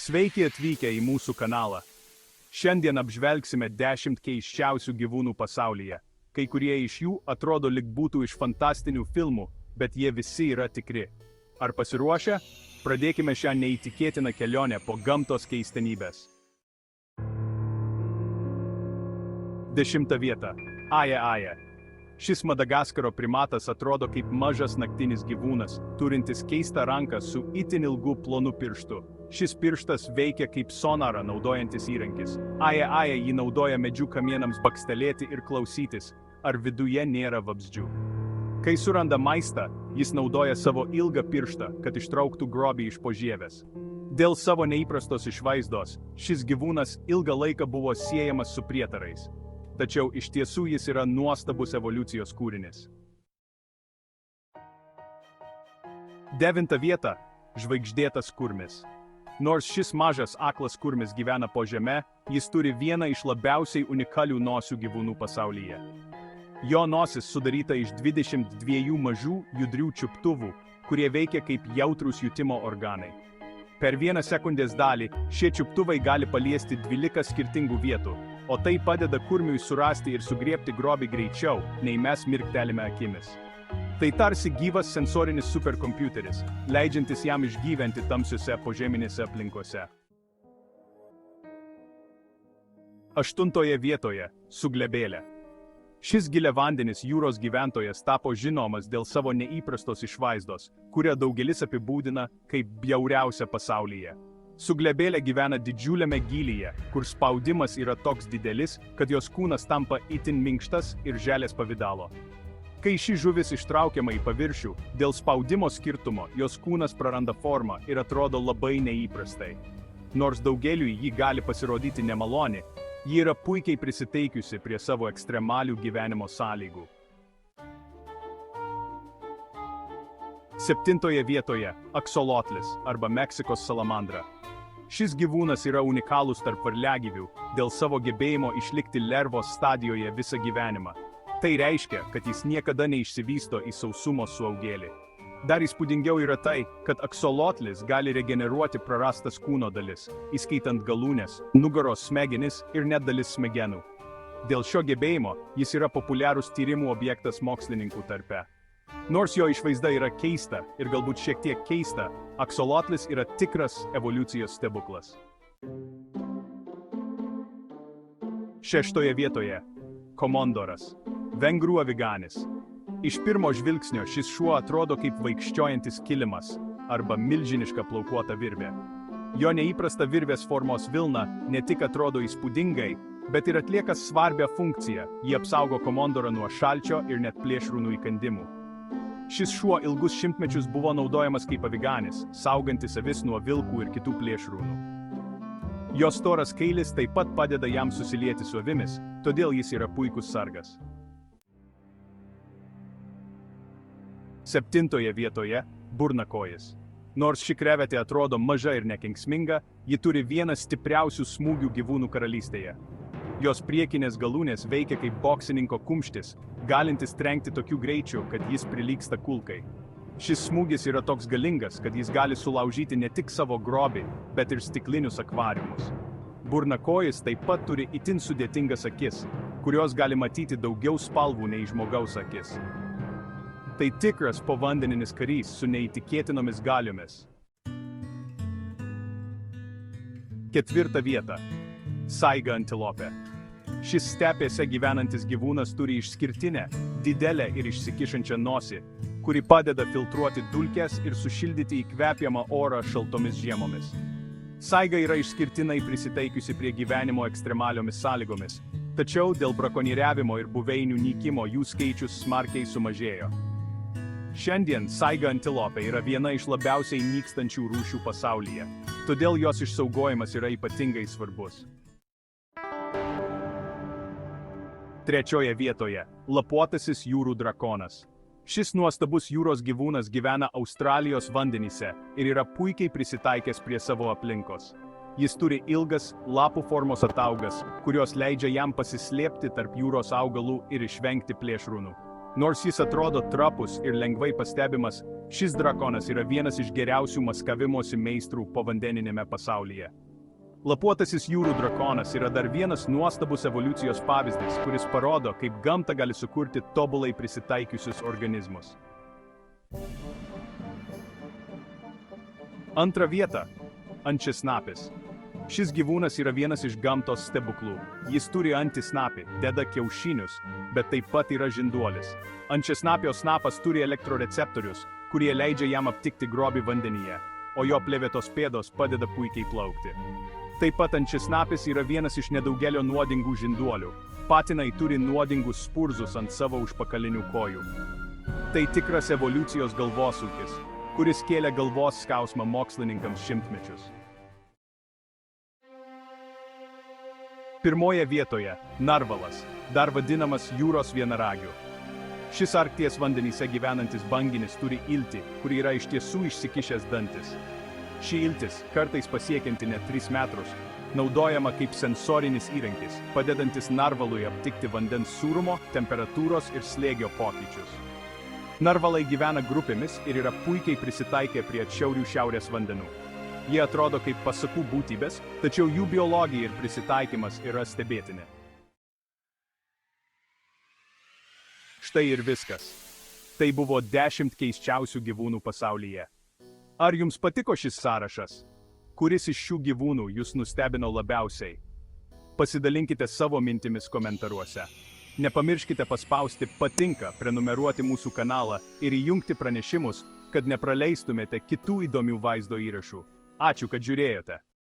Sveiki atvykę į mūsų kanalą. Šiandien apžvelgsime 10 keisčiausių gyvūnų pasaulyje. Kai kurie iš jų atrodo lyg būtų iš fantastinių filmų, bet jie visi yra tikri. Ar pasiruošę? Pradėkime šią neįtikėtiną kelionę po gamtos keistenybės. 10 vieta. Aja. Šis Madagaskaro primatas atrodo kaip mažas naktinis gyvūnas, turintis keistą ranką su itin ilgu plonu pirštu. Šis pirštas veikia kaip sonarą naudojantis įrankis. Aja jį naudoja medžių kamienams bakstelėti ir klausytis, ar viduje nėra vabzdžių. Kai suranda maistą, jis naudoja savo ilgą pirštą, kad ištrauktų grobį iš po žievės. Dėl savo neįprastos išvaizdos, šis gyvūnas ilgą laiką buvo siejamas su prietarais. Tačiau iš tiesų jis yra nuostabus evoliucijos kūrinis. 9 vieta. Žvaigždėtas kurmis. Nors šis mažas aklas kurmis gyvena po žeme, jis turi vieną iš labiausiai unikalių nosių gyvūnų pasaulyje. Jo nosis sudaryta iš 22 mažų judrių čiuptuvų, kurie veikia kaip jautrūs jutimo organai. Per vieną sekundės dalį šie čiuptuvai gali paliesti 12 skirtingų vietų, o tai padeda kurmiui surasti ir sugriebti grobį greičiau, nei mes mirktelime akimis. Tai tarsi gyvas sensorinis superkompiuteris, leidžiantis jam išgyventi tamsiuose požeminėse aplinkose. 8 vietoje. Suglebėlė. Šis giliavandenis jūros gyventojas tapo žinomas dėl savo neįprastos išvaizdos, kurią daugelis apibūdina kaip bjauriausia pasaulyje. Suglebėlė gyvena didžiuliame gylyje, kur spaudimas yra toks didelis, kad jos kūnas tampa itin minkštas ir želės pavidalo. Kai ši žuvis ištraukiama į paviršių, dėl spaudimo skirtumo jos kūnas praranda formą ir atrodo labai neįprastai. Nors daugeliui ji gali pasirodyti nemaloni, ji yra puikiai prisitaikiusi prie savo ekstremalių gyvenimo sąlygų. 7 vietoje. Aksolotlis arba Meksikos salamandra. Šis gyvūnas yra unikalus tarp varliagyvių dėl savo gebėjimo išlikti lervos stadijoje visą gyvenimą. Tai reiškia, kad jis niekada neišsivysto į sausumo suaugėlį. Dar įspūdingiau yra tai, kad aksolotlis gali regeneruoti prarastas kūno dalis, įskaitant galūnes, nugaros smegenis ir net dalis smegenų. Dėl šio gebėjimo jis yra populiarus tyrimų objektas mokslininkų tarpe. Nors jo išvaizda yra keista ir galbūt šiek tiek keista, aksolotlis yra tikras evoliucijos stebuklas. 6 vietoje. Komondoras. Vengrų aviganis. Iš pirmo žvilgsnio šis šuo atrodo kaip vaikščiojantis kilimas arba milžiniška plaukuota virvė. Jo neįprasta virvės formos vilna ne tik atrodo įspūdingai, bet ir atlieka svarbią funkciją. Ji apsaugo komondorą nuo šalčio ir net plėšrūnų įkandimų. Šis šuo ilgus šimtmečius buvo naudojamas kaip aviganis, saugantis avis nuo vilkų ir kitų plėšrūnų. Jo storas kailis taip pat padeda jam susilieti su avimis, todėl jis yra puikus sargas. 7 vietoje. Burnakojis. Nors ši krevetė atrodo maža ir nekenksminga, ji turi vieną stipriausių smūgių gyvūnų karalystėje. Jos priekinės galūnės veikia kaip boksininko kumštis, galintis trenkti tokiu greičiu, kad jis prilygsta kulkai. Šis smūgis yra toks galingas, kad jis gali sulaužyti ne tik savo grobį, bet ir stiklinius akvariumus. Burnakojis taip pat turi itin sudėtingas akis, kurios gali matyti daugiau spalvų nei žmogaus akis. Tai tikras povandeninis karys su neįtikėtinomis galiomis. 4 vieta. Saiga antilopė. Šis stepėse gyvenantis gyvūnas turi išskirtinę, didelę ir išsikišančią nosį, kuri padeda filtruoti dulkes ir sušildyti įkvepiamą orą šaltomis žiemomis. Saiga yra išskirtinai prisitaikiusi prie gyvenimo ekstremaliomis sąlygomis, tačiau dėl brakonieriavimo ir buveinių nykimo jų skaičius smarkiai sumažėjo. Šiandien saiga antilopė yra viena iš labiausiai nykstančių rūšių pasaulyje, todėl jos išsaugojimas yra ypatingai svarbus. 3 vietoje. Lapuotasis jūrų drakonas. Šis nuostabus jūros gyvūnas gyvena Australijos vandenyse ir yra puikiai prisitaikęs prie savo aplinkos. Jis turi ilgas, lapų formos ataugas, kurios leidžia jam pasislėpti tarp jūros augalų ir išvengti plėšrūnų. Nors jis atrodo trapus ir lengvai pastebimas, šis drakonas yra vienas iš geriausių maskavimosi meistrų povandeninėme pasaulyje. Lapuotasis jūrų drakonas yra dar vienas nuostabus evoliucijos pavyzdys, kuris parodo, kaip gamta gali sukurti tobulai prisitaikiusius organizmus. Antra vieta – ančiasnapis. Šis gyvūnas yra vienas iš gamtos stebuklų. Jis turi antisnapį, deda kiaušinius, bet taip pat yra žinduolis. Ančiasnapio snapas turi elektroreceptorius, kurie leidžia jam aptikti grobį vandenyje, o jo plėvėtos pėdos padeda puikiai plaukti. Taip pat ančiasnapis yra vienas iš nedaugelio nuodingų žinduolių. Patinai turi nuodingus spurzus ant savo užpakalinių kojų. Tai tikras evoliucijos galvosūkis, kuris kėlė galvos skausmą mokslininkams šimtmečius. Pirmoje vietoje – narvalas, dar vadinamas jūros vienaragiu. Šis Arkties vandenyse gyvenantis banginis turi iltį, kuri yra iš tiesų išsikišęs dantis. Ši iltis, kartais pasiekianti net 3 metrus, naudojama kaip sensorinis įrankis, padedantis narvalui aptikti vandens sūrumo, temperatūros ir slėgio pokyčius. Narvalai gyvena grupėmis ir yra puikiai prisitaikę prie atšiaurių šiaurės vandenų. Jie atrodo kaip pasakų būtybės, tačiau jų biologija ir prisitaikymas yra stebėtini. Štai ir viskas. Tai buvo 10 keisčiausių gyvūnų pasaulyje. Ar jums patiko šis sąrašas? Kuris iš šių gyvūnų jūs nustebino labiausiai? Pasidalinkite savo mintimis komentaruose. Nepamirškite paspausti patinka, prenumeruoti mūsų kanalą ir įjungti pranešimus, kad nepraleistumėte kitų įdomių vaizdo įrašų. Ačiū, kad žiūrėjote.